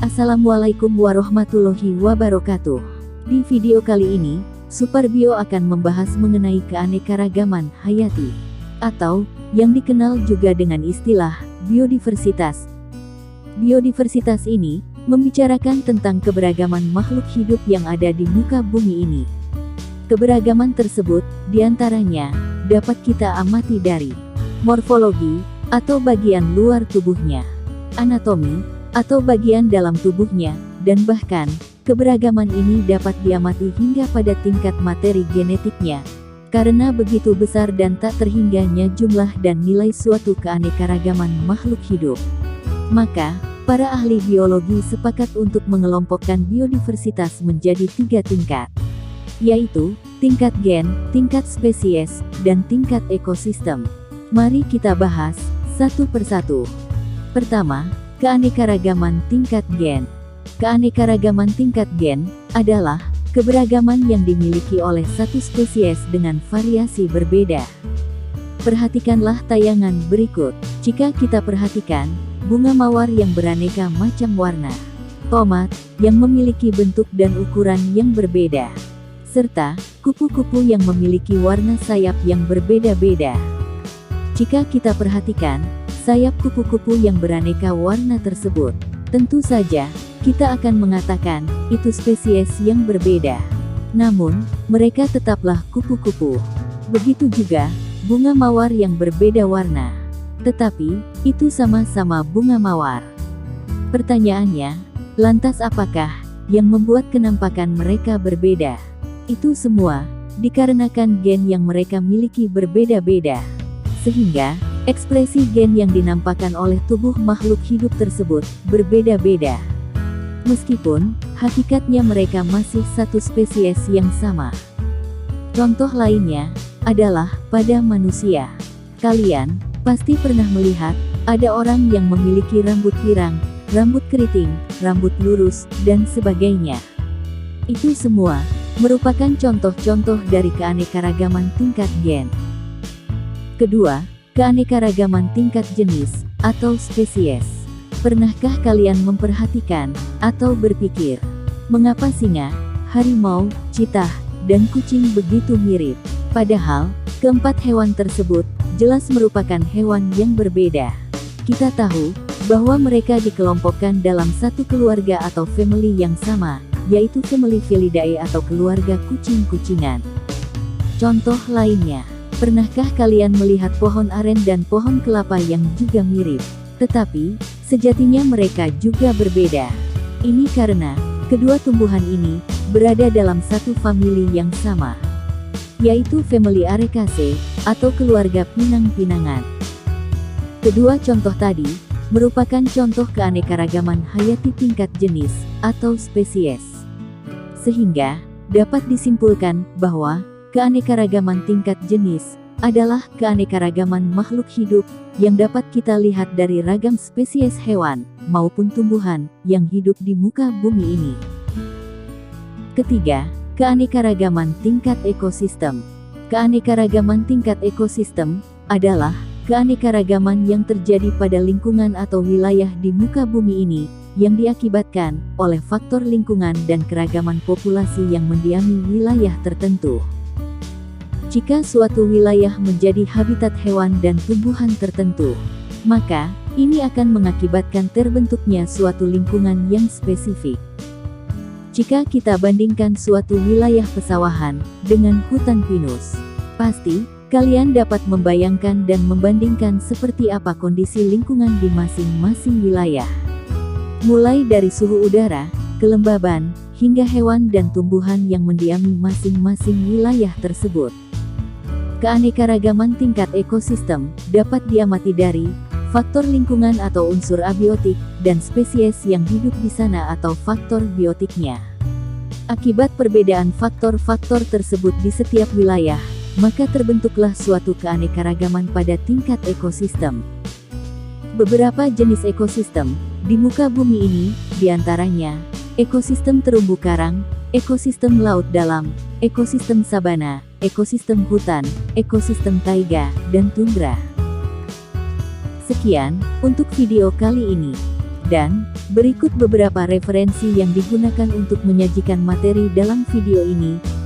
Assalamualaikum warahmatullahi wabarakatuh. Di video kali ini, Suparbio akan membahas mengenai keanekaragaman hayati, atau yang dikenal juga dengan istilah biodiversitas. Biodiversitas ini membicarakan tentang keberagaman makhluk hidup yang ada di muka bumi ini. Keberagaman tersebut, diantaranya, dapat kita amati dari morfologi, atau bagian luar tubuhnya, anatomi, atau bagian dalam tubuhnya, dan bahkan, keberagaman ini dapat diamati hingga pada tingkat materi genetiknya. Karena begitu besar dan tak terhingganya jumlah dan nilai suatu keanekaragaman makhluk hidup, maka, para ahli biologi sepakat untuk mengelompokkan biodiversitas menjadi 3 tingkat, yaitu, tingkat gen, tingkat spesies, dan tingkat ekosistem. Mari kita bahas, satu persatu. Pertama, keanekaragaman tingkat gen. Keanekaragaman tingkat gen adalah keberagaman yang dimiliki oleh satu spesies dengan variasi berbeda. Perhatikanlah tayangan berikut. Jika kita perhatikan, bunga mawar yang beraneka macam warna, tomat yang memiliki bentuk dan ukuran yang berbeda, serta kupu-kupu yang memiliki warna sayap yang berbeda-beda. Jika kita perhatikan sayap kupu-kupu yang beraneka warna tersebut, tentu saja kita akan mengatakan itu spesies yang berbeda. Namun, mereka tetaplah kupu-kupu. Begitu juga bunga mawar yang berbeda warna, tetapi itu sama-sama bunga mawar. Pertanyaannya, lantas apakah yang membuat kenampakan mereka berbeda? Itu semua dikarenakan gen yang mereka miliki berbeda-beda, sehingga ekspresi gen yang dinampakkan oleh tubuh makhluk hidup tersebut berbeda-beda. Meskipun hakikatnya mereka masih satu spesies yang sama. Contoh lainnya adalah pada manusia. Kalian pasti pernah melihat ada orang yang memiliki rambut pirang, rambut keriting, rambut lurus, dan sebagainya. Itu semua merupakan contoh-contoh dari keanekaragaman tingkat gen. Kedua, keanekaragaman tingkat jenis, atau spesies. Pernahkah kalian memperhatikan, atau berpikir, mengapa singa, harimau, citah, dan kucing begitu mirip? Padahal, keempat hewan tersebut, jelas merupakan hewan yang berbeda. Kita tahu, bahwa mereka dikelompokkan dalam satu keluarga atau family yang sama, yaitu family Felidae atau keluarga kucing-kucingan. Contoh lainnya, pernahkah kalian melihat pohon aren dan pohon kelapa yang juga mirip? Tetapi, sejatinya mereka juga berbeda. Ini karena, kedua tumbuhan ini, berada dalam satu famili yang sama, yaitu famili Arecaceae, atau keluarga pinang-pinangan. Kedua contoh tadi, merupakan contoh keanekaragaman hayati tingkat jenis, atau spesies. Sehingga, dapat disimpulkan, bahwa, keanekaragaman tingkat jenis adalah keanekaragaman makhluk hidup yang dapat kita lihat dari ragam spesies hewan maupun tumbuhan yang hidup di muka bumi ini. Ketiga, keanekaragaman tingkat ekosistem. Keanekaragaman tingkat ekosistem adalah keanekaragaman yang terjadi pada lingkungan atau wilayah di muka bumi ini yang diakibatkan oleh faktor lingkungan dan keragaman populasi yang mendiami wilayah tertentu. Jika suatu wilayah menjadi habitat hewan dan tumbuhan tertentu, maka ini akan mengakibatkan terbentuknya suatu lingkungan yang spesifik. Jika kita bandingkan suatu wilayah pesawahan dengan hutan pinus, pasti kalian dapat membayangkan dan membandingkan seperti apa kondisi lingkungan di masing-masing wilayah. Mulai dari suhu udara, kelembaban, hingga hewan dan tumbuhan yang mendiami masing-masing wilayah tersebut. Keanekaragaman tingkat ekosistem dapat diamati dari faktor lingkungan atau unsur abiotik dan spesies yang hidup di sana atau faktor biotiknya. Akibat perbedaan faktor-faktor tersebut di setiap wilayah, maka terbentuklah suatu keanekaragaman pada tingkat ekosistem. Beberapa jenis ekosistem di muka bumi ini, diantaranya ekosistem terumbu karang, ekosistem laut dalam, ekosistem sabana, ekosistem hutan, ekosistem taiga, dan tundra. Sekian untuk video kali ini. Dan, berikut beberapa referensi yang digunakan untuk menyajikan materi dalam video ini.